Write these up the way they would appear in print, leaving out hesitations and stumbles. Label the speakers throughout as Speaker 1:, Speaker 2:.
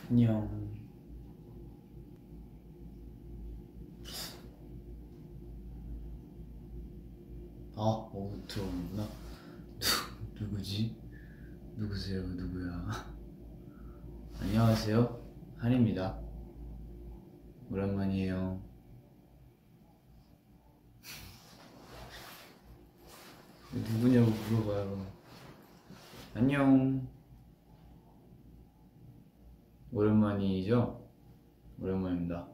Speaker 1: 안녕. 들어오는구나. 누구지? 누구세요? 누구야? 안녕하세요. 한입니다. 오랜만이에요. 누구냐고 물어봐요. 안녕. 오랜만이죠? 오랜만입니다.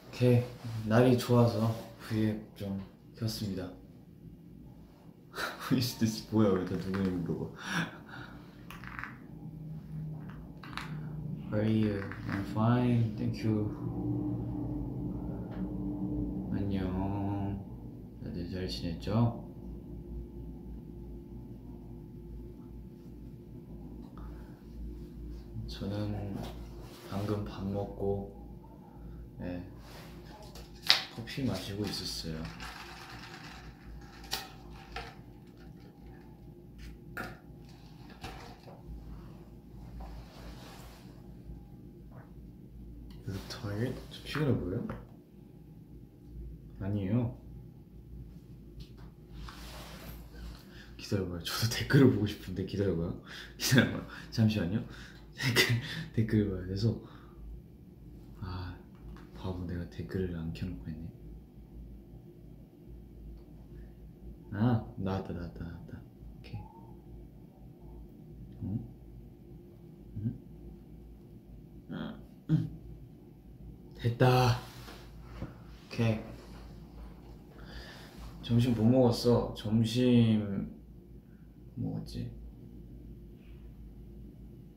Speaker 1: 오케이. 날이 좋아서 V앱 좀 켰습니다. 보이시듯이 뭐야, 왜 다 누구냐고 물어봐. How are you? I'm fine, thank you. 안녕. 다들 잘 지냈죠? 저는 방금 밥 먹고 커피 마시고 있었어요. You tired? 저 피곤해 보여요? 아니에요. 기다려봐요. 저도 댓글을 보고 싶은데 기다려봐요. 기다려봐요. 잠시만요. 댓글 봐야 돼서. 아, 바보, 내가 댓글을 안 켜놓고 했네. 아, 나왔다. 오케이. 응? 됐다. 오케이. 점심 뭐 먹었어? 점심 뭐였지?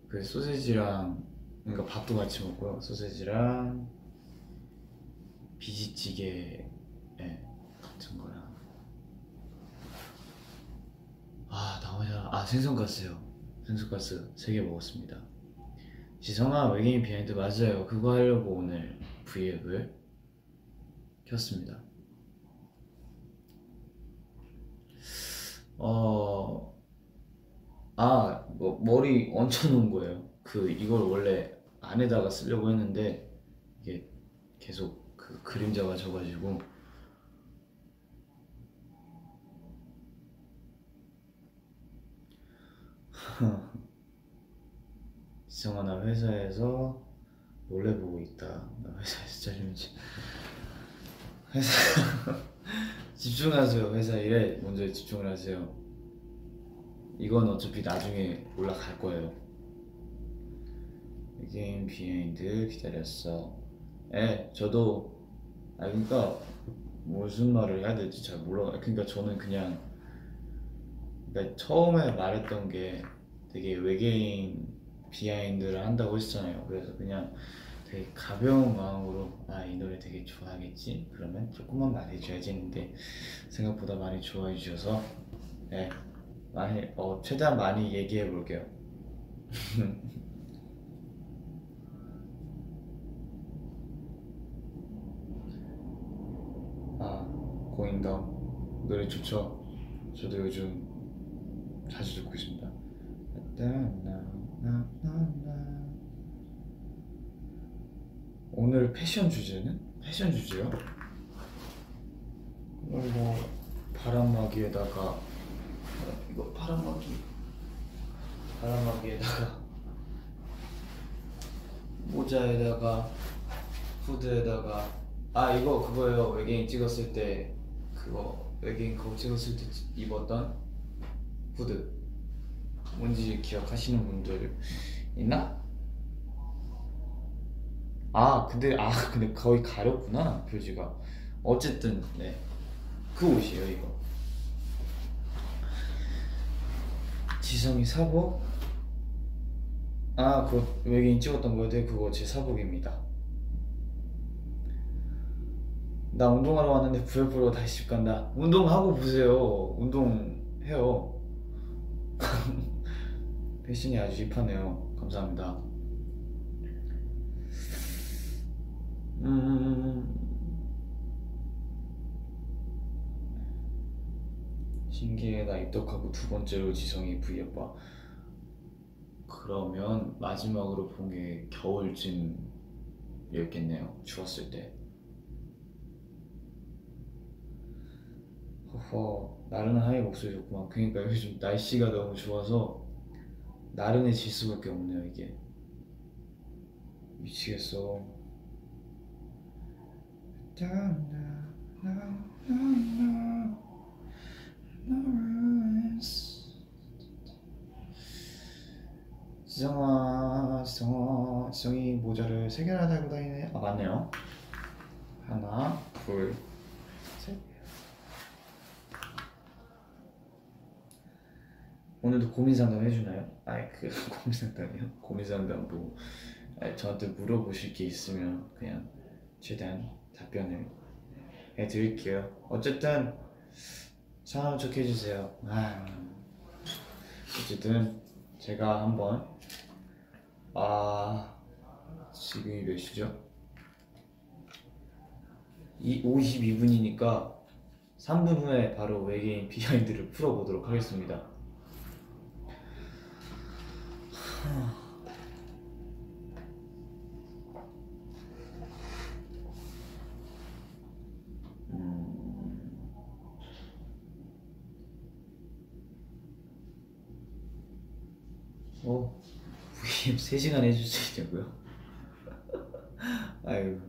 Speaker 1: 그 소세지랑, 그러니까 밥도 같이 먹고요. 소세지랑 비지찌개 같은 거랑. 나머지랑 생선가스요. 생선가스 3개 먹었습니다. 지성아, 외계인 비하인드 맞아요. 그거 하려고 오늘 V앱을 켰습니다. 머리 얹혀놓은 거예요. 이걸 원래 안에다가 쓰려고 했는데 이게 계속 그림자가 져가지고. 지성아, 나 회사에서 몰래 보고 있다. 나 회사에서 잘리면지. 회사 집중하세요. 회사 일에 먼저 집중을 하세요. 이건 어차피 나중에 올라갈 거예요. 게임 비하인드 기다렸어. 저도 그러니까 무슨 말을 해야 될지 잘 몰라. 그러니까 저는 그냥, 그러니까 처음에 말했던 게 되게 외계인 비하인드를 한다고 했잖아요. 그래서 그냥 되게 가벼운 마음으로 이 노래 되게 좋아하겠지? 그러면 조금만 말해줘야지 했는데 생각보다 많이 좋아해 주셔서 많이 최대한 많이 얘기해 볼게요. 고잉다운 노래 좋죠? 저도 요즘 자주 듣고 있습니다. 오늘 패션 주제는? 패션 주제요? 오늘 뭐 바람막이에다가 이거 바람막이에다가 모자에다가 후드에다가 이거 그거예요. 외계인 찍었을 때 외계인 그거 찍었을 때 입었던 후드. 뭔지 기억하시는 분들 있나? 근데 거의 가렸구나, 표지가. 어쨌든 그 옷이에요, 이거. 지성이 사복? 그거 외계인 찍었던 거였는데 그거 제 사복입니다. 나 운동하러 왔는데 부여 보러 다시 집 간다. 운동하고 보세요. 운동해요. 패션이 아주 힙하네요. 감사합니다. 신기해. 나 입덕하고 두 번째로 지성이 V앱 봐. 그러면 마지막으로 본 게 겨울쯤이었겠네요. 추웠을 때. 허허, 나른한 목소리 좋구만. 그러니까 요즘 날씨가 너무 좋아서 나른해질 수밖에 없네요, 이게. 미치겠어. 지성이 모자를 3개나 달고 다니네. 아, 맞네요. 하나, 둘, 셋. 오늘도 고민 상담 해주나요? 아이, 고민 상담이요? 고민 상담 뭐, 저한테 물어보실 게 있으면 그냥 최대한 답변을 해드릴게요. 어쨌든 상황 좋게 해주세요. 어쨌든 제가 한번 지금이 몇 시죠? 52분이니까 3분 후에 바로 외계인 비하인드를 풀어보도록 하겠습니다. VM 3시간 해줄 수 있냐고요? 아유,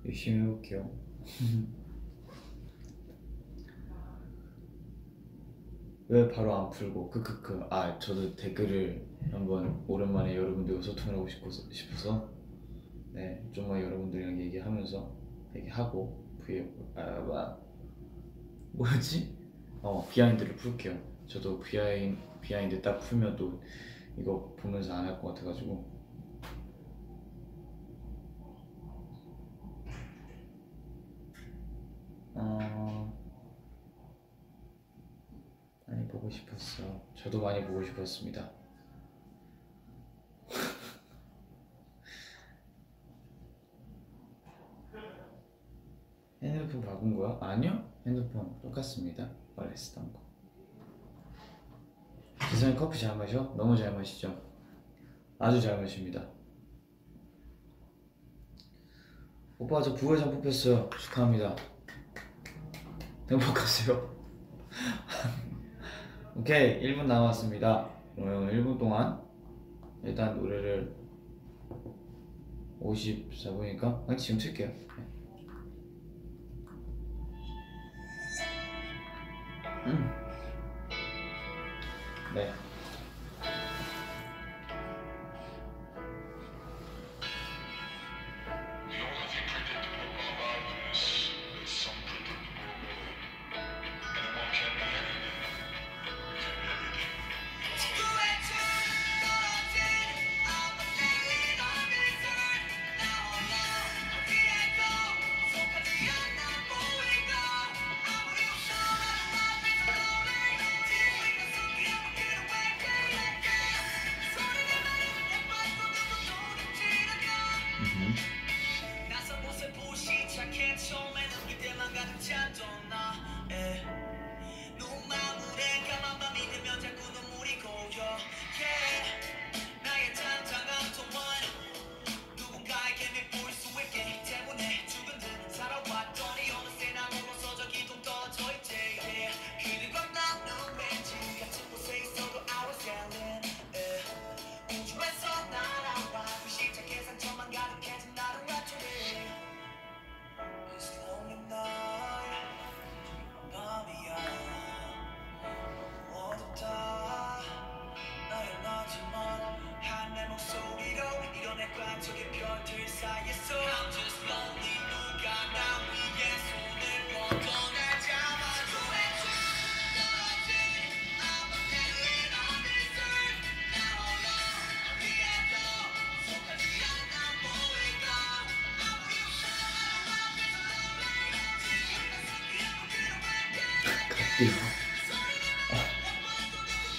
Speaker 1: 열심히 해볼게요. 왜 바로 안 풀고 크크크. 저도 댓글을 한번 오랜만에 여러분들과 소통하고 싶어서 네, 좀만 여러분들이랑 얘기하면서 얘기하고 뭐였지? 비하인드를 풀게요. 저도 비하인드 딱 풀면 또 이거 보면서 안 할 것 같아가지고. 많이 보고 싶었어. 저도 많이 보고 싶었습니다. 핸드폰 바꾼 거야? 아니요, 핸드폰 똑같습니다. 원래 쓰던 거. 지성이 커피 잘 마셔? 너무 잘 마시죠? 아주 잘 마십니다. 오빠 저 부회장 뽑혔어요. 축하합니다. 행복하세요. 오케이, 1분 남았습니다. 그러면 1분 동안 일단 노래를 54분이니까 그냥 지금 틀게요. 네.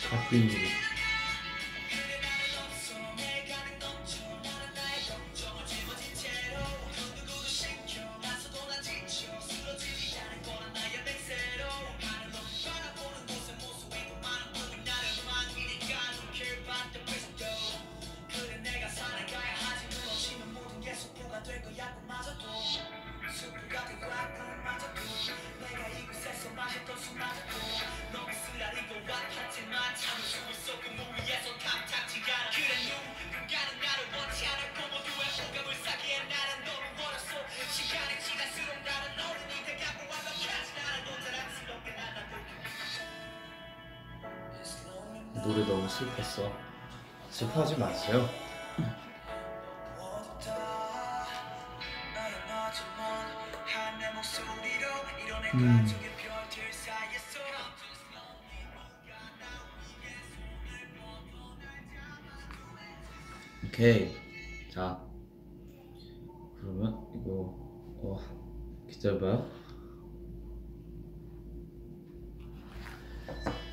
Speaker 1: 갓빙이. 노래 너무 슬펐어. 슬퍼하지 마세요. 오케이. 자, 그러면 이거 기다려봐요.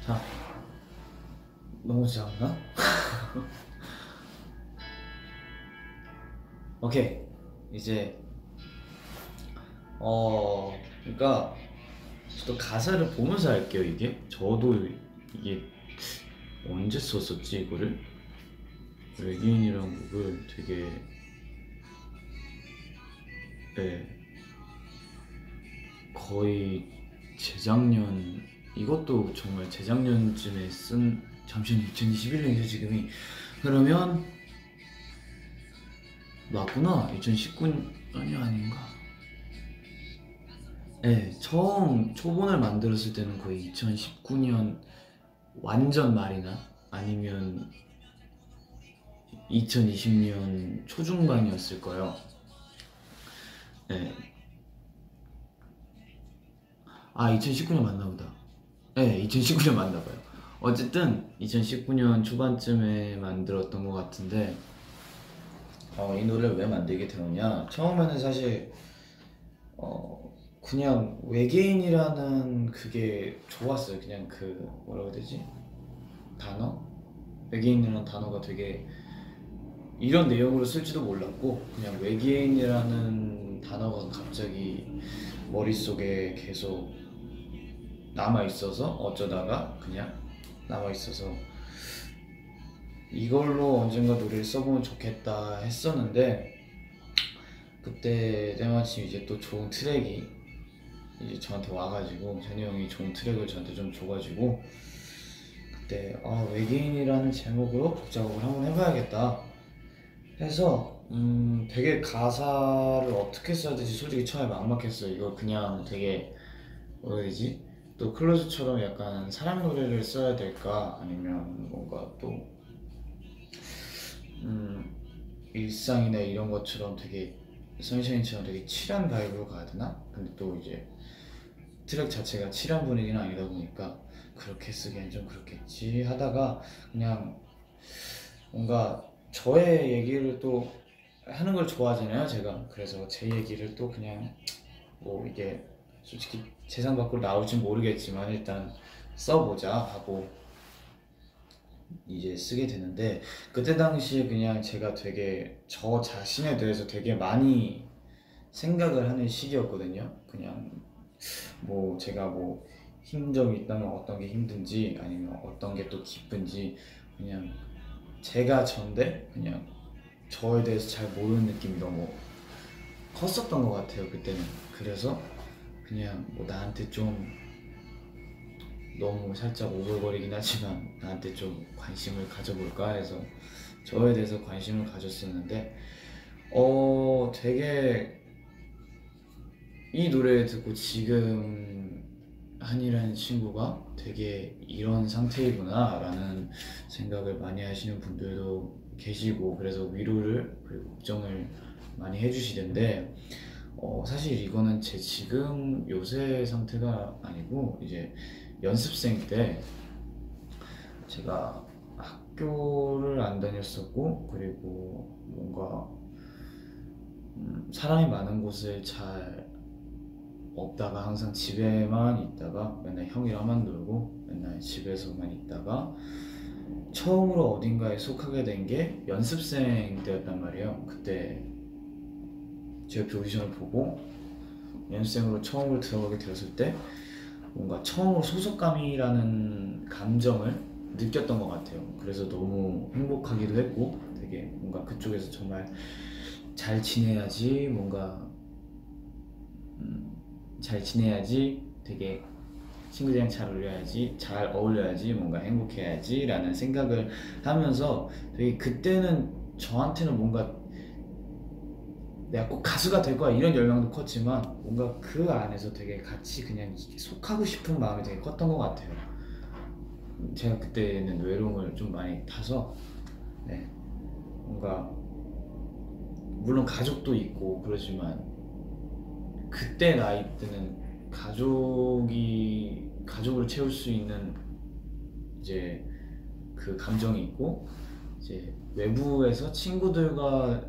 Speaker 1: 자, 너무 작나? 오케이. 이제 그러니까 저도 가사를 보면서 할게요. 이게 저도 이게 언제 썼었지 이거를? 외계인이라는 곡을 되게 거의 재작년, 이것도 정말 재작년쯤에 쓴, 잠시만, 2021년이죠 지금이. 그러면 맞구나. 2019년이 아닌가? 처음 초본을 만들었을 때는 거의 2019년 완전 말이나 아니면 2020년 초중반이었을 거예요. 네. 2019년 맞나 보다. 2019년 맞나 봐요. 어쨌든 2019년 초반쯤에 만들었던 것 같은데, 이 노래를 왜 만들게 되었냐? 처음에는 사실 그냥 외계인이라는 그게 좋았어요. 그냥 그 뭐라고 해야 되지? 단어? 외계인이라는 단어가 되게 이런 내용으로 쓸지도 몰랐고, 그냥 외계인이라는 단어가 갑자기 머릿속에 계속 남아있어서, 어쩌다가 그냥 남아있어서 이걸로 언젠가 노래를 써보면 좋겠다 했었는데, 그때 때마침 이제 또 좋은 트랙이 이제 저한테 와가지고, 현이 형이 좋은 트랙을 저한테 좀 줘가지고, 그때 외계인이라는 제목으로 곡 작업을 한번 해봐야겠다 해서 되게 가사를 어떻게 써야 될지 솔직히 처음에 막막했어요. 이거 그냥 되게 뭐라 해야 되지? 또 클로즈처럼 약간 사랑 노래를 써야 될까? 아니면 뭔가 또 일상이나 이런 것처럼 되게 선샤인처럼 되게 칠한 바이브로 가야 되나? 근데 또 이제 트랙 자체가 칠한 분위기는 아니다 보니까 그렇게 쓰기엔 좀 그렇겠지 하다가, 그냥 뭔가 저의 얘기를 또 하는 걸 좋아하잖아요 제가. 그래서 제 얘기를 또 그냥 뭐 이게 솔직히 세상 밖으로 나올진 모르겠지만 일단 써보자 하고 이제 쓰게 되는데, 그때 당시에 그냥 제가 되게 저 자신에 대해서 되게 많이 생각을 하는 시기였거든요. 그냥 뭐 제가 뭐 힘든 점이 있다면 어떤 게 힘든지, 아니면 어떤 게 또 기쁜지, 그냥 제가 전데 그냥 저에 대해서 잘 모르는 느낌이 너무 컸었던 것 같아요 그때는. 그래서 그냥 뭐 나한테 좀 너무 살짝 오글거리긴 하지만 나한테 좀 관심을 가져볼까 해서 저에 대해서 관심을 가졌었는데, 되게 이 노래 듣고 지금 한이라는 친구가 되게 이런 상태이구나 라는 생각을 많이 하시는 분들도 계시고, 그래서 위로를 그리고 걱정을 많이 해주시던데, 사실 이거는 제 지금 요새 상태가 아니고, 이제 연습생 때 제가 학교를 안 다녔었고, 그리고 뭔가 사람이 많은 곳을 잘 없다가 항상 집에만 있다가 맨날 형이랑만 놀고 맨날 집에서만 있다가 처음으로 어딘가에 속하게 된 게 연습생 때였단 말이에요. 그때 제 옆에 오디션을 보고 연습생으로 처음으로 들어가게 되었을 때 뭔가 처음으로 소속감이라는 감정을 느꼈던 것 같아요. 그래서 너무 행복하기도 했고, 되게 뭔가 그쪽에서 정말 잘 지내야지, 뭔가 잘 지내야지 되게 친구들이랑 잘 어울려야지, 뭔가 행복해야지 라는 생각을 하면서 되게 그때는 저한테는 뭔가 내가 꼭 가수가 될 거야 이런 열망도 컸지만 뭔가 그 안에서 되게 같이 그냥 속하고 싶은 마음이 되게 컸던 것 같아요. 제가 그때는 외로움을 좀 많이 타서 네, 뭔가 물론 가족도 있고 그러지만 그때 나이 때는 가족을 채울 수 있는 이제 그 감정이 있고 이제 외부에서 친구들과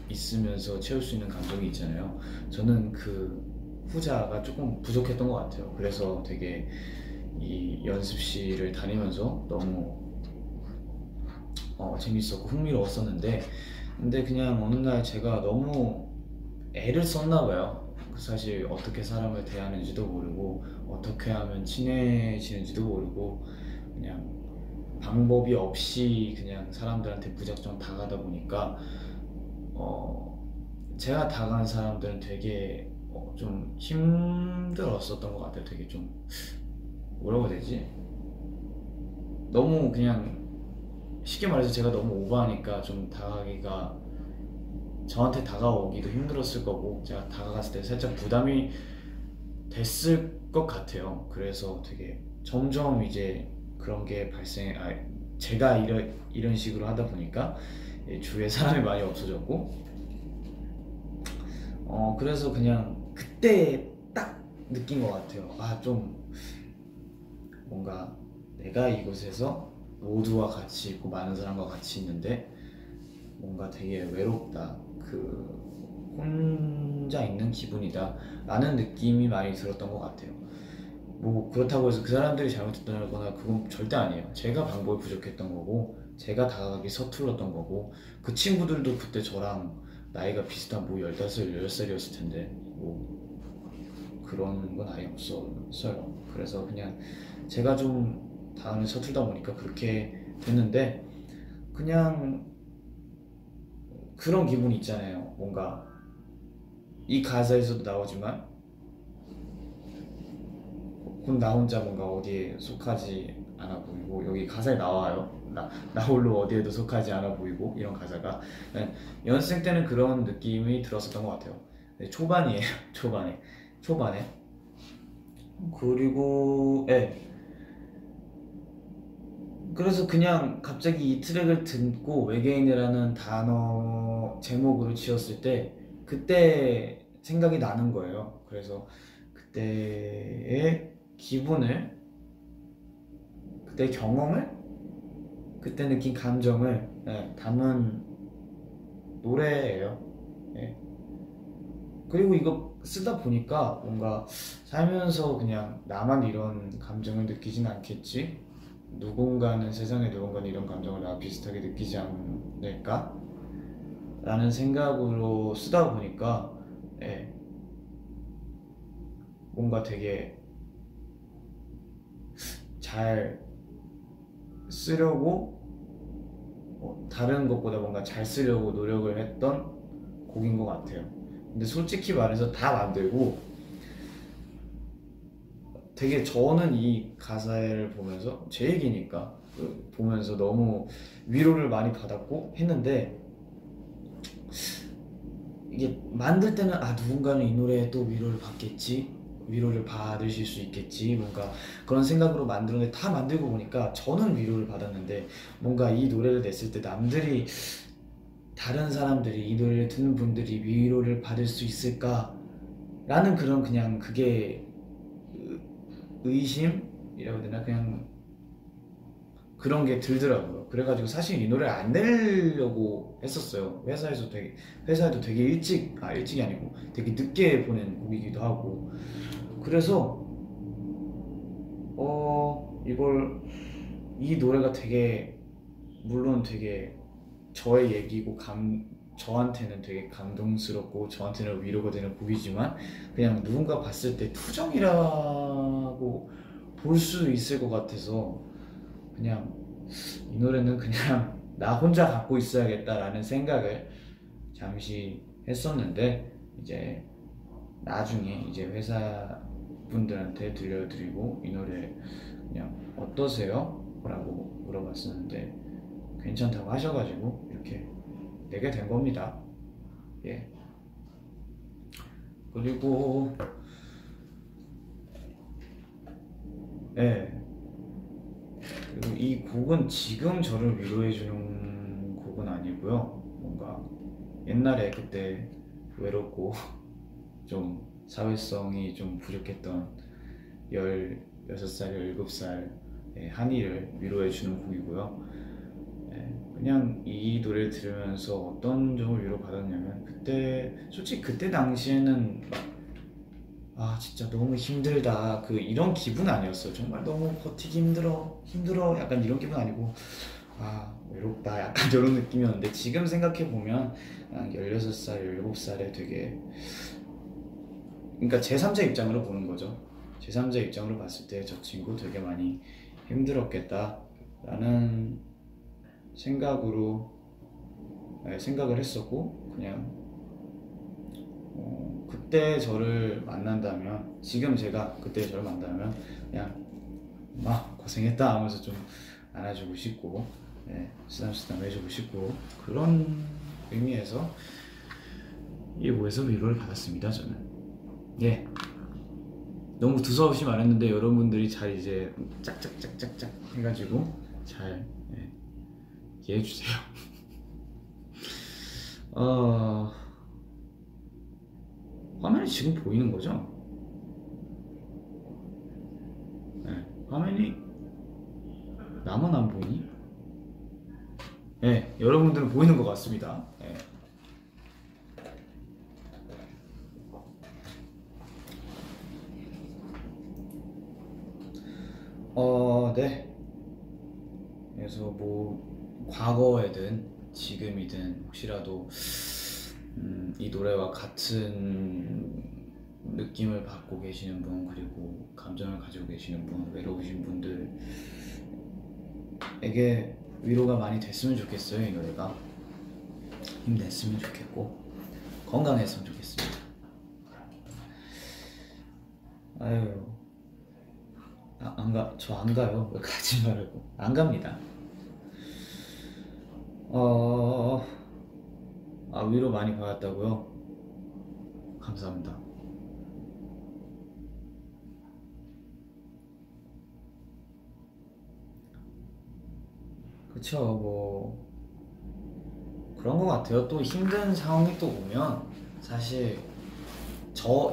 Speaker 1: 있으면서 채울 수 있는 감정이 있잖아요. 저는 그 후자가 조금 부족했던 것 같아요. 그래서 되게 이 연습실을 다니면서 너무 재밌었고 흥미로웠었는데 근데 그냥 어느 날 제가 너무 애를 썼나 봐요. 사실 어떻게 사람을 대하는지도 모르고 어떻게 하면 친해지는지도 모르고 그냥 방법이 없이 그냥 사람들한테 무작정 다가다 보니까 제가 다가간 사람들은 되게 좀 힘들었었던 것 같아요. 되게 좀 뭐라고 해야 되지? 너무 그냥 쉽게 말해서 제가 너무 오버하니까 좀 다가가기가 저한테 다가오기도 힘들었을 거고 제가 다가갔을 때 살짝 부담이 됐을 것 같아요. 그래서 되게 점점 이제 그런 게 제가 이런 식으로 하다 보니까 주위에 사람이 많이 없어졌고 그래서 그냥 그때 딱 느낀 것 같아요. 좀 뭔가 내가 이곳에서 모두와 같이 있고 많은 사람과 같이 있는데 뭔가 되게 외롭다. 혼자 있는 기분이다. 라는 느낌이 많이 들었던 것 같아요. 뭐 그렇다고 해서 그 사람들이 잘못했다거나 그건 절대 아니에요. 제가 방법이 부족했던 거고 제가 다가가기 서툴렀던 거고 그 친구들도 그때 저랑 나이가 비슷한 뭐 15살, 16살이었을 텐데 뭐 그런 건 아예 없었어요. 그래서 그냥 제가 좀 다음에 서툴다 보니까 그렇게 됐는데 그냥 그런 기분이 있잖아요. 뭔가 이 가사에서도 나오지만 나 혼자 뭔가 어디에 속하지 않아 보이고 여기 가사에 나와요. 나 홀로 어디에도 속하지 않아 보이고 이런 가사가 연습생 때는 그런 느낌이 들었었던 것 같아요. 네, 초반이에요. 초반에 그리고 그래서 그냥 갑자기 이 트랙을 듣고 외계인이라는 단어 제목으로 지었을 때 그때 생각이 나는 거예요. 그래서 그때의 기분을, 그때 경험을, 그때 느낀 감정을 담은 노래예요. 예. 그리고 이거 쓰다 보니까 뭔가 살면서 그냥 나만 이런 감정을 느끼진 않겠지? 세상에 누군가는 이런 감정을 나와 비슷하게 느끼지 않을까? 라는 생각으로 쓰다 보니까 예, 뭔가 되게 잘 쓰려고 다른 것보다 뭔가 잘 쓰려고 노력을 했던 곡인 것 같아요. 근데 솔직히 말해서 다 만들고 되게 저는 이 가사를 보면서 제 얘기니까 보면서 너무 위로를 많이 받았고 했는데 이게 만들 때는 누군가는 이 노래에 또 위로를 받겠지, 위로를 받으실 수 있겠지, 뭔가 그런 생각으로 만들었는데 다 만들고 보니까 저는 위로를 받았는데 뭔가 이 노래를 냈을 때 다른 사람들이 이 노래를 듣는 분들이 위로를 받을 수 있을까 라는 그런 그냥 그게 의심이라고 해야 되나 그냥 그런 게 들더라고요. 그래가지고 사실 이 노래를 안 내려고 했었어요. 회사에도 되게 일찍이 아니고 되게 늦게 보낸 곡이기도 하고. 그래서 이 노래가 되게 물론 되게 저의 얘기고 저한테는 되게 감동스럽고 저한테는 위로가 되는 곡이지만 그냥 누군가 봤을 때 투정이라고 볼 수 있을 것 같아서 그냥 이 노래는 그냥 나 혼자 갖고 있어야겠다라는 생각을 잠시 했었는데 이제 나중에 이제 회사 가족분들한테 들려드리고 이 노래 그냥 어떠세요? 라고 물어봤었는데 괜찮다고 하셔가지고 이렇게 내게 된 겁니다. 예. 그리고 예. 그리고 이 곡은 지금 저를 위로해주는 곡은 아니고요. 뭔가 옛날에 그때 외롭고 좀 사회성이 좀 부족했던 16살, 17살의 한이를 위로해주는 곡이고요. 예, 그냥 이 노래를 들으면서 어떤 점을 위로받았냐면 그때 솔직히 그때 당시에는 아 진짜 너무 힘들다 그 이런 기분 아니었어요. 정말 너무 버티기 힘들어 약간 이런 기분 아니고 아 외롭다 약간 이런 느낌이었는데 지금 생각해보면 16살, 17살에 되게 그러니까 제3자 입장으로 보는 거죠. 제3자 입장으로 봤을 때 저 친구 되게 많이 힘들었겠다 라는 생각을 했었고 그냥 그때 저를 만난다면 지금 제가 그때 저를 만나면 그냥 막 고생했다 하면서 좀 안아주고 싶고 쓰담쓰담 해주고 싶고 그런 의미에서 이 곡에서 위로를 받았습니다. 저는 예 너무 두서없이 말했는데 여러분들이 잘 이제 짝짝짝짝짝 해가지고 잘 이해해주세요. 화면이 지금 보이는 거죠? 네, 화면이 나만 안 보이니? 네, 여러분들은 보이는 것 같습니다. 네. 네. 그래서 뭐 과거에든 지금이든 혹시라도 이 노래와 같은 느낌을 받고 계시는 분 그리고 감정을 가지고 계시는 분 외로우신 분들에게 위로가 많이 됐으면 좋겠어요. 이 노래가 힘냈으면 좋겠고 건강했으면 좋겠습니다. 아유 저 안 가요. 왜 가지 말고 안 갑니다. 위로 많이 받았다고요? 감사합니다. 그쵸 뭐 그런 것 같아요. 또 힘든 상황이 또 오면 사실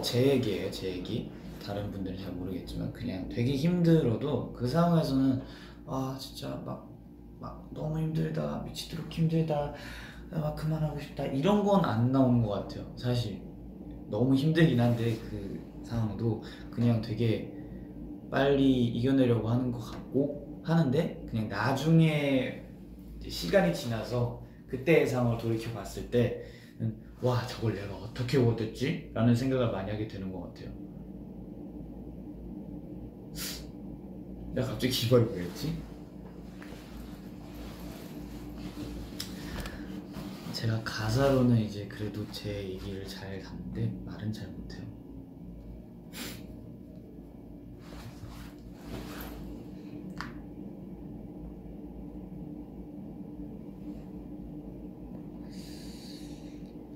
Speaker 1: 제 얘기 다른 분들은 잘 모르겠지만 그냥 되게 힘들어도 그 상황에서는 아 진짜 막 너무 힘들다 미치도록 힘들다 막 그만하고 싶다 이런 건 안 나오는 것 같아요. 사실 너무 힘들긴 한데 그 상황도 그냥 되게 빨리 이겨내려고 하는 것 같고 하는데 그냥 나중에 시간이 지나서 그때의 상황을 돌이켜 봤을 때 와 저걸 내가 어떻게 버텼지? 라는 생각을 많이 하게 되는 것 같아요. 내가 갑자기 이걸 왜 했지? 제가 가사로는 이제 그래도 제 얘기를 잘 담는데 말은 잘 못해요.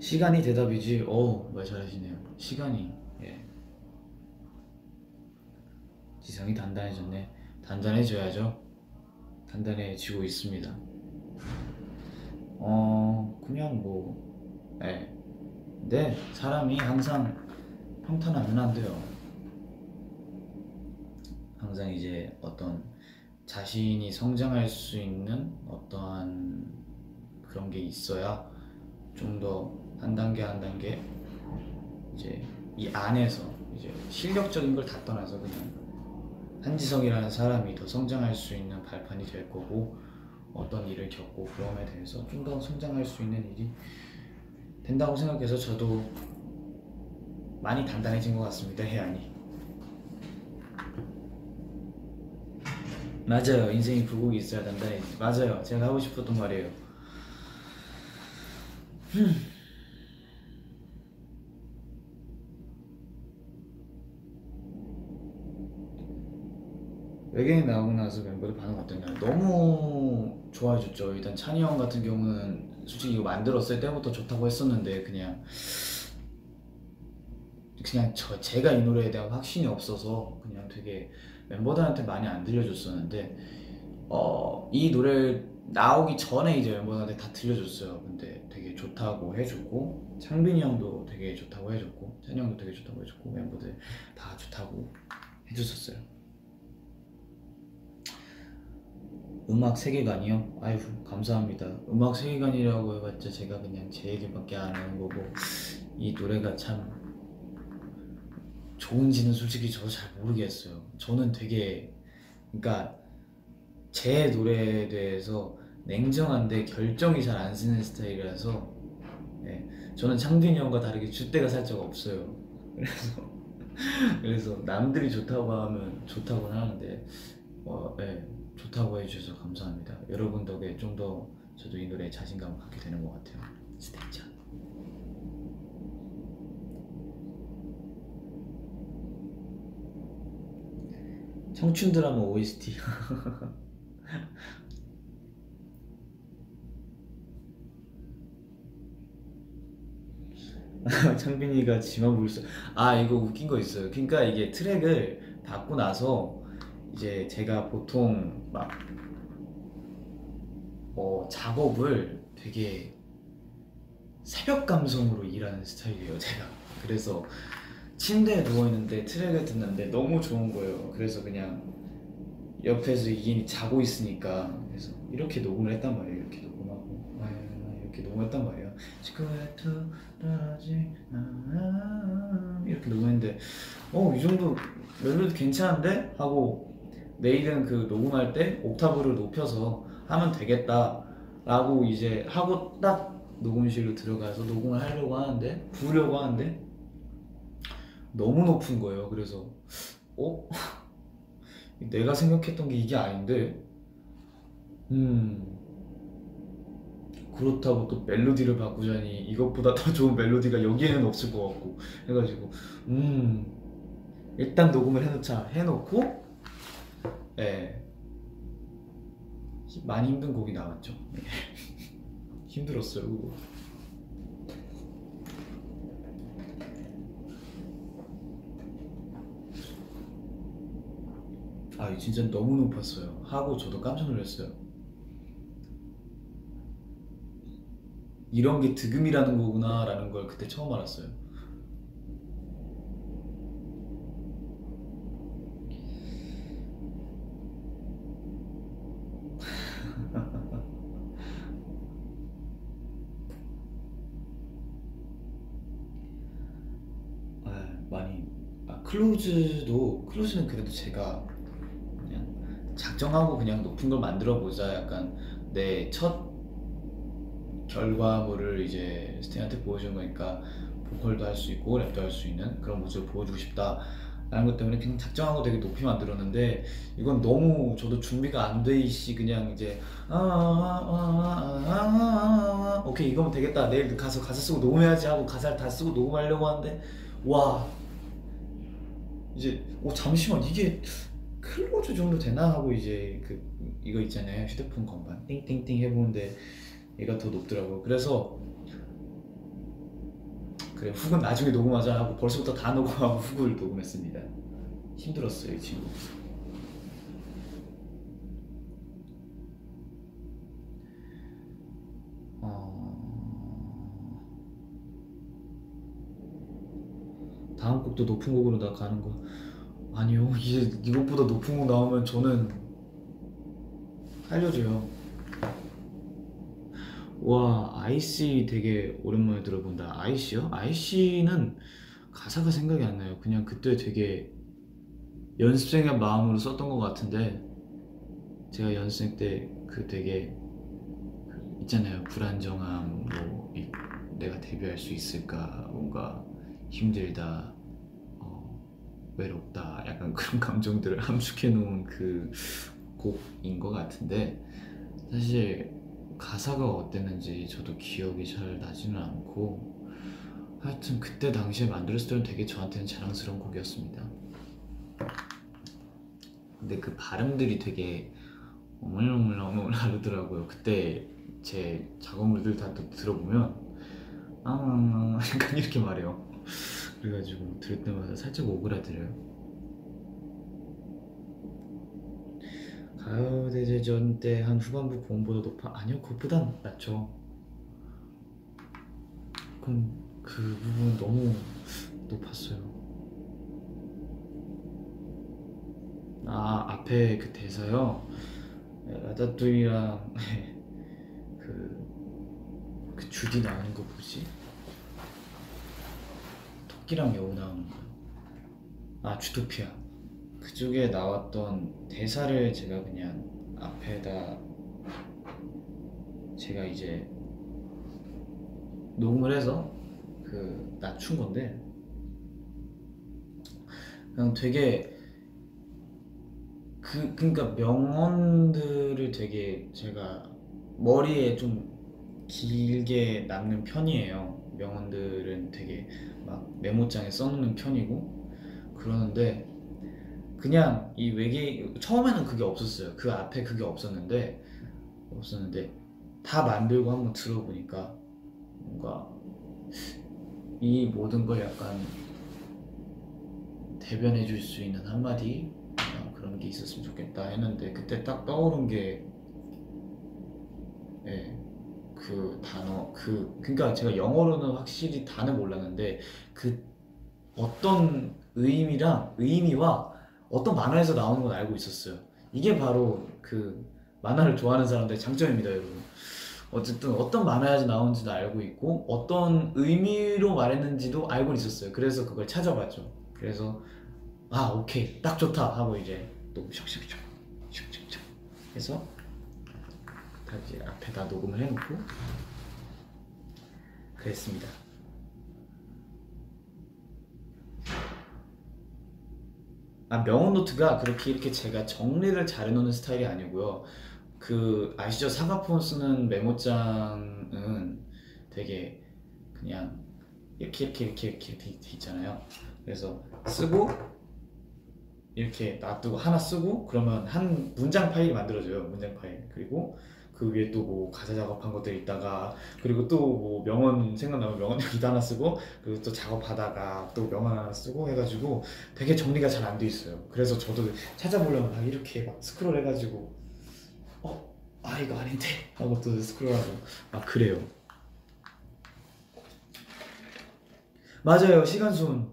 Speaker 1: 시간이 대답이지. 말 잘하시네요. 시간이 지성이 단단해졌네. 단단해져야죠. 단단해지고 있습니다. 그냥 근데 사람이 항상 평탄하면 안 돼요. 항상 이제 어떤 자신이 성장할 수 있는 어떠한 그런 게 있어야 좀 더 한 단계 한 단계 이제 이 안에서 이제 실력적인 걸 다 떠나서 그냥 한지성이라는 사람이 더 성장할 수 있는 발판이 될 거고 어떤 일을 겪고 그럼에 대해서 좀 더 성장할 수 있는 일이 된다고 생각해서 저도 많이 단단해진 것 같습니다. 해안이 맞아요. 인생이 굴곡이 있어야 단단해지지. 맞아요. 제가 하고 싶었던 말이에요. 외계인 나오고 나서 멤버들 반응 어땠나요? 너무 좋아해줬죠. 일단 찬이 형 같은 경우는 솔직히 이거 만들었을 때부터 좋다고 했었는데 그냥 제가 이 노래에 대한 확신이 없어서 그냥 되게 멤버들한테 많이 안 들려줬었는데 이 노래 나오기 전에 이제 멤버들한테 다 들려줬어요. 근데 되게 좋다고 해줬고 창빈이 형도 되게 좋다고 해줬고 찬이 형도 되게 좋다고 해줬고 멤버들 다 좋다고 해줬었어요. 음악 세계관이요? 아유 감사합니다. 음악 세계관이라고 해봤자 제가 그냥 제 얘기밖에 안 하는 거고 이 노래가 참 좋은지는 솔직히 저도 잘 모르겠어요. 저는 되게 그러니까 제 노래에 대해서 냉정한데 결정이 잘 안 쓰는 스타일이라서 네, 저는 창빈이 형과 다르게 줏대가 살짝 없어요. 그래서 남들이 좋다고 하면 좋다고 하는데 네, 좋다고 해주셔서 감사합니다. 여러분 덕에 좀 더 저도 이 노래에 자신감을 갖게 되는 것 같아요. 스테이션. 청춘 드라마 OST. 창빈이가 지만 부르어 이거 웃긴 거 있어요. 그러니까 이게 트랙을 받고 나서 이제 제가 보통 막 작업을 되게 새벽 감성으로 일하는 스타일이에요, 제가. 그래서 침대에 누워있는데 트랙을 듣는데 너무 좋은 거예요. 그래서 그냥 옆에서 이인이 자고 있으니까 그래서 이렇게 녹음을 했단 말이에요. 이렇게 녹음하고 이렇게 녹음했단 말이에요. 시크릿 떨어지 이렇게 녹음했는데 이 정도 멜로디 괜찮은데? 하고 내일은 그 녹음할 때 옥타브를 높여서 하면 되겠다 라고 이제 하고 딱 녹음실로 들어가서 녹음을 하려고 하는데 부르려고 하는데 너무 높은 거예요. 그래서 내가 생각했던 게 이게 아닌데 그렇다고 또 멜로디를 바꾸자니 이것보다 더 좋은 멜로디가 여기에는 없을 것 같고 해가지고 일단 녹음을 해놓고 많이 힘든 곡이 나왔죠. 힘들었어요 그거. 이거 진짜 너무 높았어요. 하고 저도 깜짝 놀랐어요. 이런 게 득음이라는 거구나 라는 걸 그때 처음 알았어요. 많이 클로즈는 그래도 제가 그냥 작정하고 그냥 높은 걸 만들어 보자 약간 내 첫 결과물을 이제 스테이한테 보여준 거니까 보컬도 할 수 있고 랩도 할 수 있는 그런 모습을 보여주고 싶다 라는 것 때문에 그냥 작정하고 되게 높이 만들었는데 이건 너무 저도 준비가 안 돼 있이 그냥 이제 오케이 이거면 되겠다 내일 가서 가사 쓰고 녹음해야지 하고 가사를 다 쓰고 녹음하려고 하는데 와 이제 잠시만 이게 클로즈 정도 되나 하고 이제 이거 있잖아요 휴대폰 건반 띵띵띵 해보는데 얘가 더 높더라고요. 그래서 그래 훅은 나중에 녹음하자 하고 벌써부터 다 녹음하고 훅을 녹음했습니다. 힘들었어요 이 친구. 다음 곡도 높은 곡으로 나 가는 거 아니요. 이제 이것보다 높은 곡 나오면 저는 살려줘요. 와 아이씨 되게 오랜만에 들어본다. 아이씨요? 아이씨는 가사가 생각이 안 나요. 그냥 그때 되게 연습생의 마음으로 썼던 것 같은데 제가 연습생 때 되게 있잖아요 불안정함 내가 데뷔할 수 있을까 뭔가 힘들다 외롭다 약간 그런 감정들을 함축해 놓은 그 곡인 것 같은데 사실 가사가 어땠는지 저도 기억이 잘 나지는 않고 하여튼 그때 당시에 만들었을 때는 되게 저한테는 자랑스러운 곡이었습니다. 근데 그 발음들이 되게 어물렁어물렁 하더라고요. 그때 제 작업물들 다 또 들어보면 약간 이렇게 말해요. 그래가지고 들을 때마다 살짝 오그라들어요. 가요대제전 때 한 후반부 고음보다 높아? 아니요, 그것보단 낮죠. 그럼 그 부분 너무 높았어요. 아, 앞에 그 대사요? 라따뚜이랑 그 주디 나오는 거 뭐지? 토끼랑 여우 나오는 거. 아, 주토피아. 그쪽에 나왔던 대사를 제가 그냥 앞에다 제가 이제 녹음을 해서 그 낮춘 건데 그냥 되게 그러니까 명언들을 되게 제가 머리에 좀 길게 남는 편이에요. 명언들은 되게 막 메모장에 써놓는 편이고 그러는데 그냥 이 외계 처음에는 그게 없었어요. 그 앞에 그게 없었는데 다 만들고 한번 들어보니까 뭔가 이 모든 걸 약간 대변해 줄 수 있는 한마디 그런 게 있었으면 좋겠다 했는데 그때 딱 떠오른 게 예, 그 단어 그러니까 제가 영어로는 확실히 단어 몰랐는데 그 어떤 의미와 어떤 만화에서 나오는 건 알고 있었어요. 이게 바로 그 만화를 좋아하는 사람들의 장점입니다, 여러분. 어쨌든 어떤 만화에서 나오는지도 알고 있고 어떤 의미로 말했는지도 알고 있었어요. 그래서 그걸 찾아봤죠. 그래서 아, 오케이, 딱 좋다 하고 이제 또 샥샥샥 샥샥샥 해서 다 이제 앞에다 녹음을 해놓고 그랬습니다. 아, 명언 노트가 그렇게 이렇게 제가 정리를 잘 해놓는 스타일이 아니고요. 그 아시죠? 사과폰 쓰는 메모장은 되게 그냥 이렇게 돼 있잖아요. 그래서 쓰고 이렇게 놔두고 하나 쓰고 그러면 한 문장 파일이 만들어져요. 문장 파일. 그리고 그 위에 또 뭐 가사 작업한 것들 있다가 그리고 또 뭐 명언 생각나면 명언 여기다 하나 쓰고 그리고 또 작업하다가 또 명언 하나 쓰고 해가지고 되게 정리가 잘 안 돼 있어요. 그래서 저도 찾아보려면 막 이렇게 막 스크롤 해가지고 이거 아닌데 하고 또 스크롤하고 막 그래요. 맞아요, 시간순.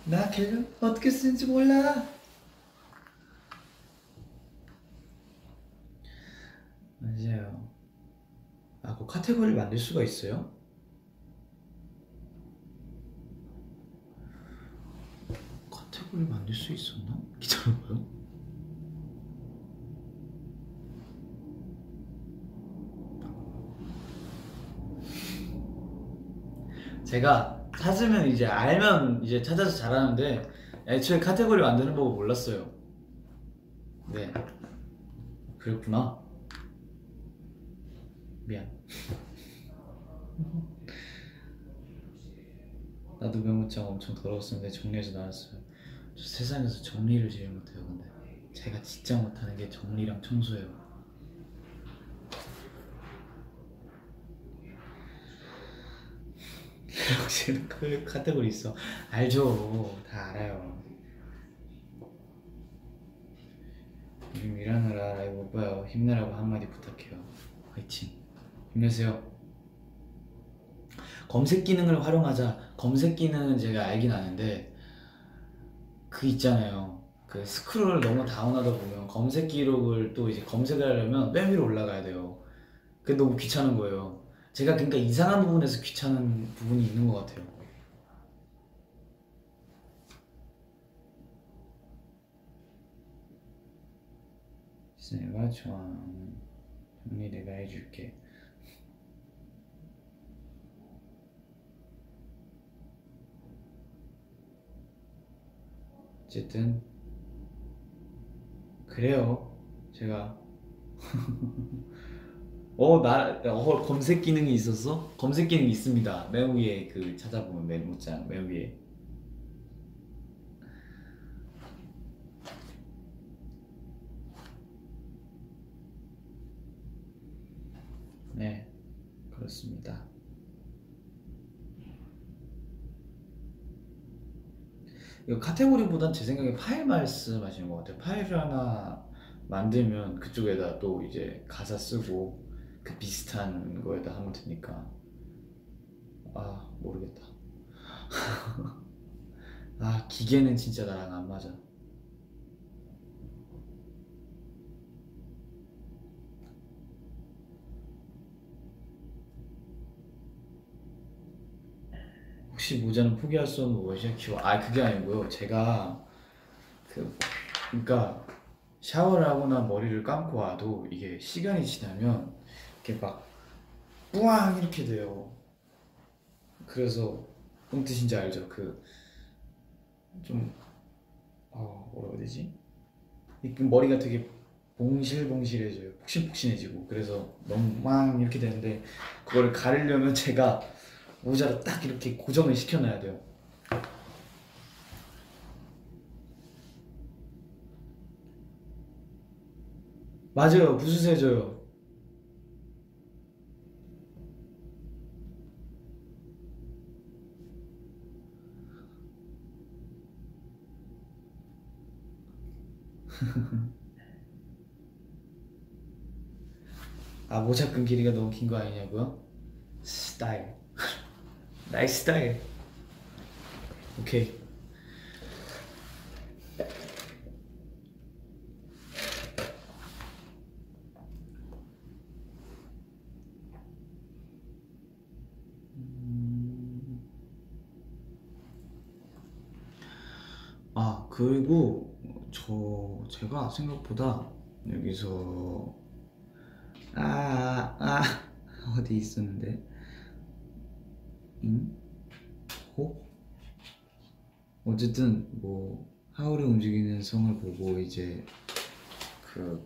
Speaker 1: 나 갤러 어떻게 쓰는지 몰라. 맞아요. 아, 그 카테고리를 만들 수가 있어요? 카테고리 만들 수 있었나? 기다려봐요. 제가 찾으면 이제 알면 이제 찾아서 잘하는데 애초에 카테고리 만드는 법을 몰랐어요. 네, 그랬구나. 미안. 나도 메모장 엄청 더러웠었는데 정리해서 나왔어요. 저 세상에서 정리를 제일 못해요. 근데 제가 진짜 못하는 게 정리랑 청소예요. 혹시 그 카테고리 있어? 알죠. 다 알아요. 요즘 일하느라 라이브 못 봐요. 힘내라고 한마디 부탁해요. 화이팅. 힘내세요. 검색 기능을 활용하자. 검색 기능은 제가 알긴 아는데 그 있잖아요. 그 스크롤을 너무 다운하다 보면 검색 기록을 또 이제 검색을 하려면 맨 위로 올라가야 돼요. 그게 너무 귀찮은 거예요. 제가 그러니까 이상한 부분에서 귀찮은 부분이 있는 것 같아요. 내가 좋아하는 정리 내가 해줄게. 어쨌든 그래요. 제가 검색 기능이 있었어? 검색 기능 있습니다. 맨 위에 그 찾아보면 메모장 맨 위에. 네, 그렇습니다. 이거 카테고리보단 제 생각에 파일 말씀하시는 것 같아요. 파일을 하나 만들면 그쪽에다 또 이제 가사 쓰고 그 비슷한 거에다 하면 되니까. 아, 모르겠다. 아, 기계는 진짜 나랑 안 맞아. 혹시 모자는 포기할 수 없는 무엇이야? 키워. 아, 그게 아니고요. 제가 그 그러니까 샤워를 하거나 머리를 감고 와도 이게 시간이 지나면 이렇게 막 뿌앙 이렇게 돼요. 그래서 뭔 뜻인지 알죠? 그 좀 뭐라고 해야 되지? 이 머리가 되게 봉실봉실해져요. 폭신폭신해지고 그래서 너무 막 이렇게 되는데 그거를 가리려면 제가 모자를 딱 이렇게 고정을 시켜놔야 돼요. 맞아요. 부스스해져요. 아, 모자 끈 길이가 너무 긴 거 아니냐고요? 스타일. 나이 스타일. 오케이. 아, 그리고 제가 생각보다 여기서 아, 아, 어디 있었는데? 응? 호? 어쨌든 뭐 하울의 움직이는 성을 보고 이제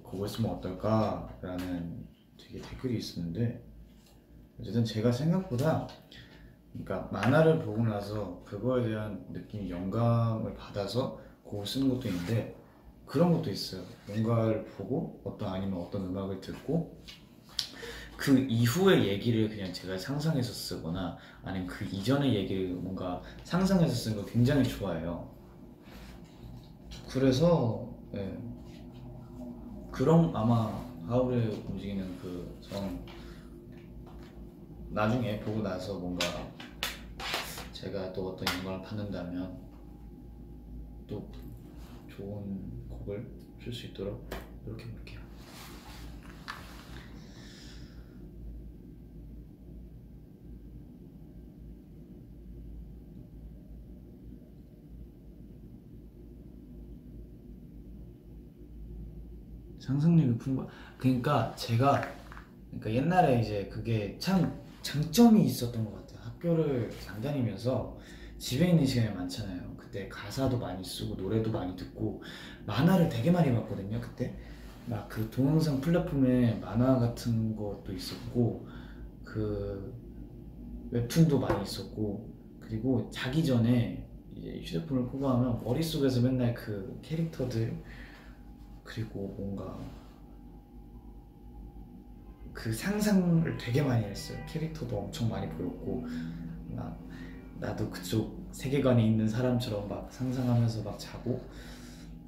Speaker 1: 그거 쓰면 어떨까라는 되게 댓글이 있었는데 어쨌든 제가 생각보다 그러니까 만화를 보고 나서 그거에 대한 느낌, 영감을 받아서 곡을 쓰는 것도 있는데 그런 것도 있어요. 뭔가를 보고 아니면 어떤 음악을 듣고 그 이후의 얘기를 그냥 제가 상상해서 쓰거나 아니면 그 이전의 얘기를 뭔가 상상해서 쓰는 걸 굉장히 좋아해요. 그래서 예, 그런 아마 하울의 움직이는 그 정 나중에 보고 나서 뭔가 제가 또 어떤 영감을 받는다면 또 좋은 곡을 쓸 수 있도록 노력해 볼게요. 상상력이 풍부. 그러니까 제가 그러니까 옛날에 이제 그게 참 장점이 있었던 것 같아요. 학교를 안 다니면서 집에 있는 시간이 많잖아요. 그때 가사도 많이 쓰고 노래도 많이 듣고 만화를 되게 많이 봤거든요. 그때 막 그 동영상 플랫폼에 만화 같은 것도 있었고 그 웹툰도 많이 있었고 그리고 자기 전에 이제 휴대폰을 끄고 하면 머릿속에서 맨날 그 캐릭터들 그리고 뭔가 그 상상을 되게 많이 했어요. 캐릭터도 엄청 많이 보였고 막 나도 그쪽 세계관에 있는 사람처럼 막 상상하면서 막 자고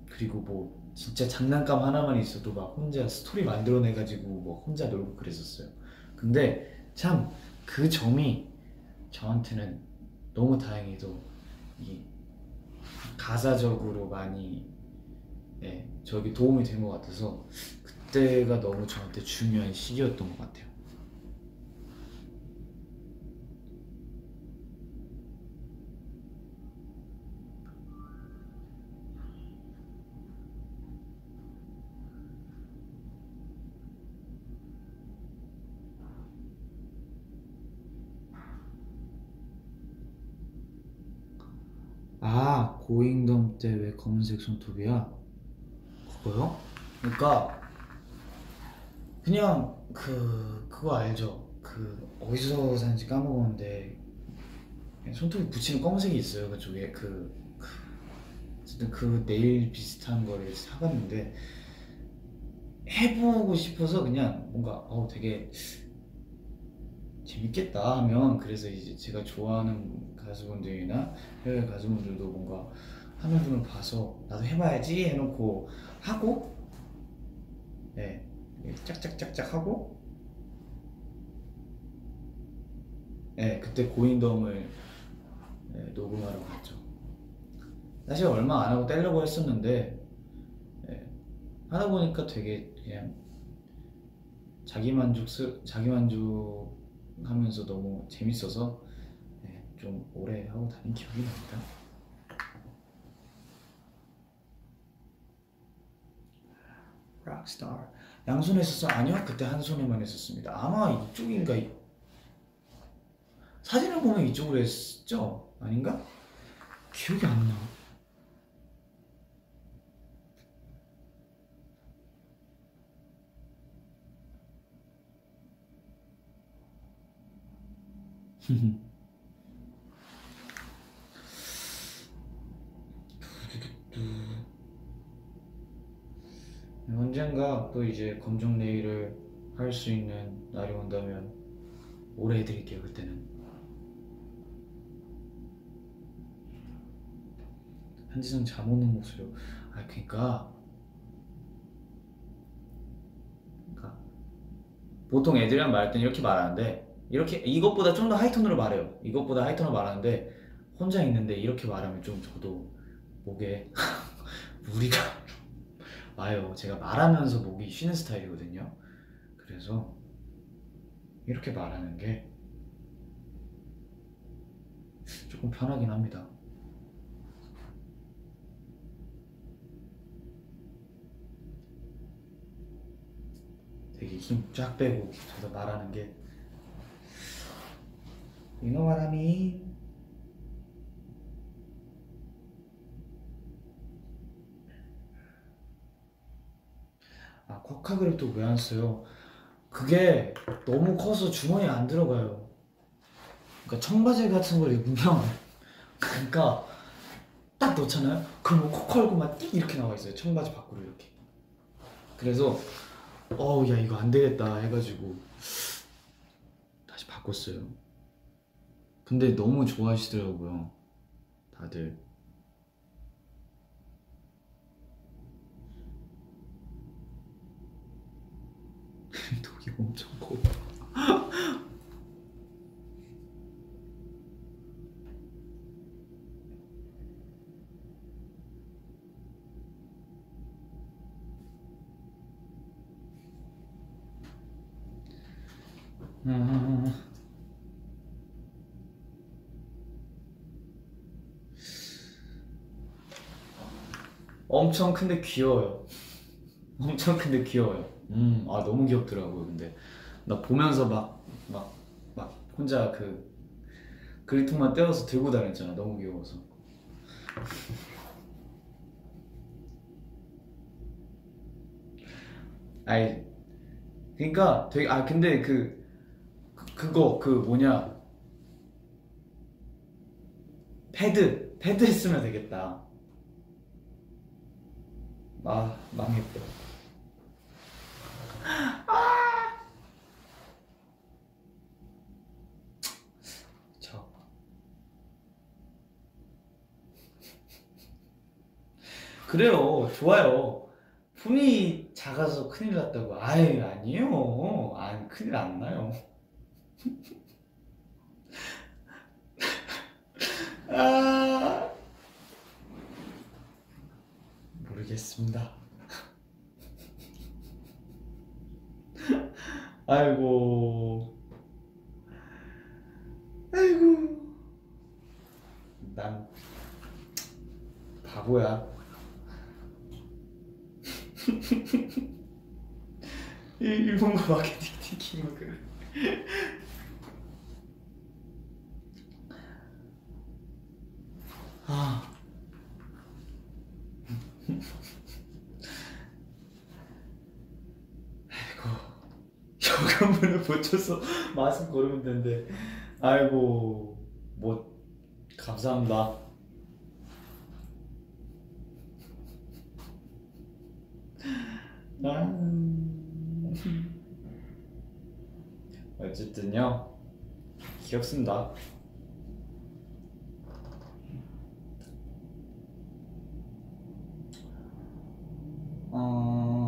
Speaker 1: 그리고 뭐 진짜 장난감 하나만 있어도 막 혼자 스토리 만들어내가지고 뭐 혼자 놀고 그랬었어요. 근데 참 그 점이 저한테는 너무 다행히도 이 가사적으로 많이 저기 도움이 된 것 같아서 그때가 너무 저한테 중요한 시기였던 것 같아요. 아, 고잉덤 때 왜 검은색 손톱이야? 그거요? 그러니까 그냥 그거 알죠? 그 어디서 산지 까먹었는데 그냥 손톱에 붙이는 검은색이 있어요. 그쪽에 어쨌든 그 네일 비슷한 거를 사봤는데 해보고 싶어서 그냥 뭔가 되게 재밌겠다 하면, 그래서 이제 제가 좋아하는 가수분들이나 해외 가수분들도 뭔가 하는 분을 봐서 나도 해봐야지 해놓고 하고, 네, 짝짝짝짝 하고, 네, 그때 고인덤을 녹음하러 갔죠. 사실 얼마 안 하고 떼려고 했었는데 네, 하다 보니까 되게 그냥 자기만족하면서 너무 재밌어서 좀 오래 하고 다닌 기억이 납니다. 락스타. 양손에 했었어? 아니요, 그때 한 손에만 했었습니다. 아마 이쪽인가? 사진을 보면 이쪽으로 했죠? 아닌가? 기억이 안 나. 언젠가 또 이제 검정 네일을 할 수 있는 날이 온다면 오래 해드릴게요. 그때는 한지성 잠 오는 목소리로. 그러니까 보통 애들이랑 말할 때는 이렇게 말하는데, 이렇게 이것보다 좀 더 하이톤으로 말해요. 이것보다 하이톤으로 말하는데 혼자 있는데 이렇게 말하면 좀 저도 목에 무리가 와요. 제가 말하면서 목이 쉬는 스타일이거든요. 그래서 이렇게 말하는 게 조금 편하긴 합니다. 되게 힘 쫙 빼고 저도 말하는 게. You know what I mean? 쿼카그를 또 왜 안 써요? 그게 너무 커서 주머니에 안 들어가요. 그러니까 청바지 같은 걸 입으면 그러니까 딱 넣잖아요? 그럼 코 걸고만 띡 이렇게 나와 있어요. 청바지 밖으로 이렇게. 그래서 야 이거 안 되겠다 해가지고 다시 바꿨어요. 근데 너무 좋아하시더라고요, 다들. 독이 엄청 커. 엄청 큰데 귀여워요. 엄청 큰데 귀여워요. 너무 귀엽더라고요. 근데 나 보면서 막 혼자 그 그립통만 떼어서 들고 다녔잖아. 너무 귀여워서. 아이, 그러니까 되게 근데 그거 뭐냐, 패드 했으면 되겠다. 망했다. 저 그래요. 좋아요. 품이 작아서 큰일 났다고. 아니에요. 큰일 안 나요. 모르겠습니다. 아이고, 난 바보야. 일본어 마케팅 팀 그래. 아이고, 건물을 붙여서 마스크 고르면 되는데. 아이고, 뭐 감사합니다. 아, 어쨌든요, 귀엽습니다. 어...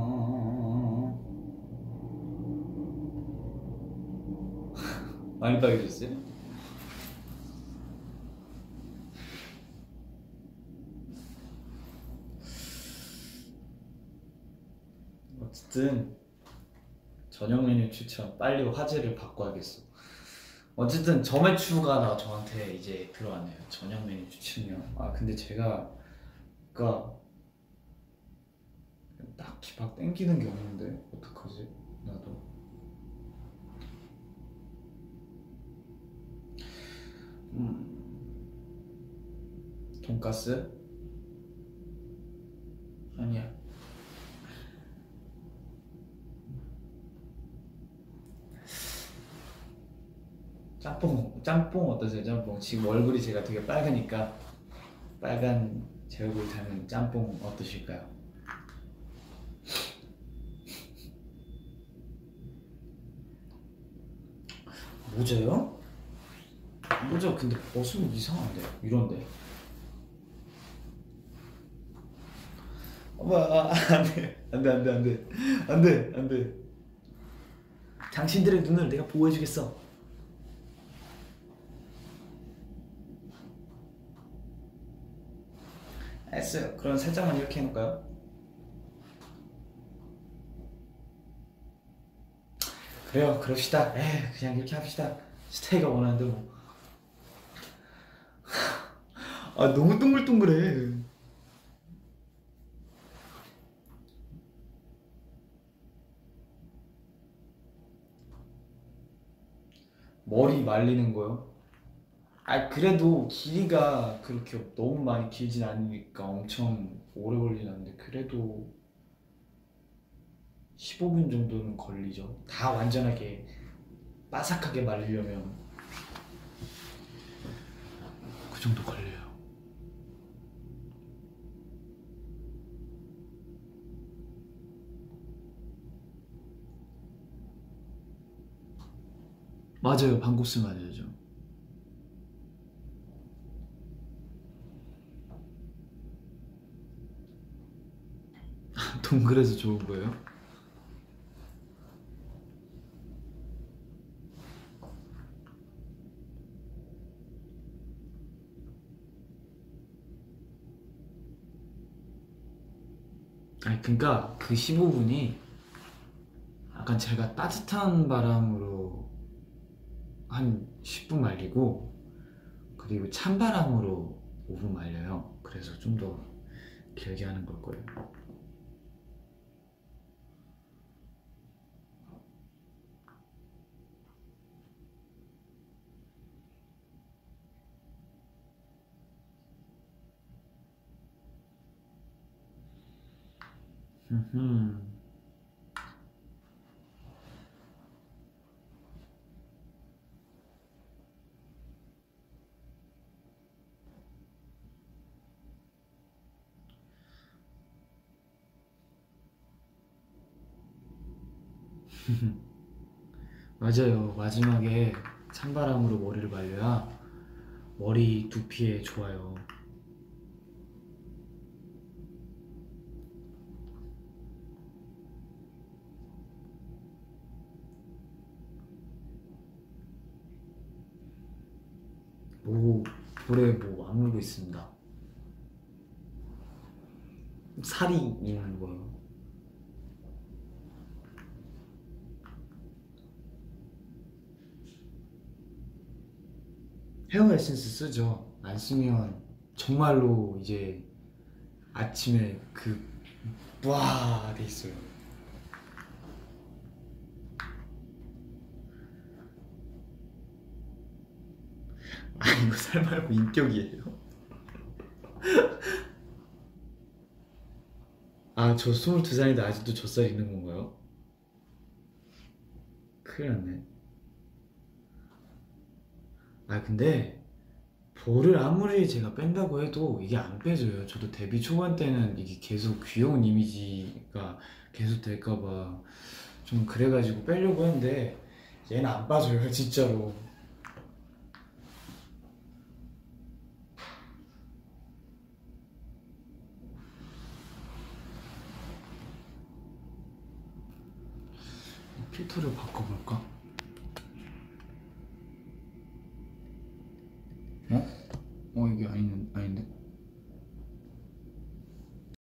Speaker 1: 많이 빨개졌어요? 어쨌든 저녁 메뉴 추천, 빨리 화제를 바꿔야겠어. 어쨌든 점액추가 저한테 이제 들어왔네요. 저녁 메뉴 추천이요. 아 근데 제가 그니까 딱히 막 땡기는 게 없는데 어떡하지? 나도. 돈까스? 아니야. 짬뽕 어떠세요? 짬뽕. 지금 얼굴이 제가 되게 빨으니까 빨간 제 얼굴 닮은 짬뽕 어떠실까요? 모자요? 모자 근데 벗으면 이상한데 이런데. 어머, 안돼 안돼 안돼 안돼 안돼 안돼. 당신들의 눈을 내가 보호해주겠어. 알았어요. 그럼 살짝만 이렇게 해놓을까요? 그래요, 그럽시다. 그냥 이렇게 합시다. 스테이가 원하는데 뭐. 아 너무 동글동글해. 머리 말리는 거요? 아 그래도 길이가 그렇게 너무 많이 길진 않으니까 엄청 오래 걸리진 않는데 그래도 15분 정도는 걸리죠. 다 완전하게 바삭하게 말리려면 그 정도 걸려요. 맞아요, 반곱슬 맞아야죠. 동그래서 좋은 거예요? 아니 그러니까 그 15분이 약간 제가 따뜻한 바람으로 한 10분 말리고 그리고 찬바람으로 5분 말려요. 그래서 좀 더 길게 하는 걸 거예요. 맞아요. 마지막에 찬바람으로 머리를 말려야 머리 두피에 좋아요. 볼에 뭐 아물고 있습니다. 살이 있는 거예요. 헤어 에센스 쓰죠. 안 쓰면 정말로 이제 아침에 와, 돼 있어요. 아, 이거 살 말고 인격이에요? 아, 저 22살인데 아직도 젖살 있는 건가요? 큰일 났네. 아, 근데 볼을 아무리 제가 뺀다고 해도 이게 안 빼져요. 저도 데뷔 초반 때는 이게 계속 귀여운 이미지가 계속 될까봐 좀 그래가지고 빼려고 했는데 얘는 안 빠져요, 진짜로. 필터를 바꿔볼까?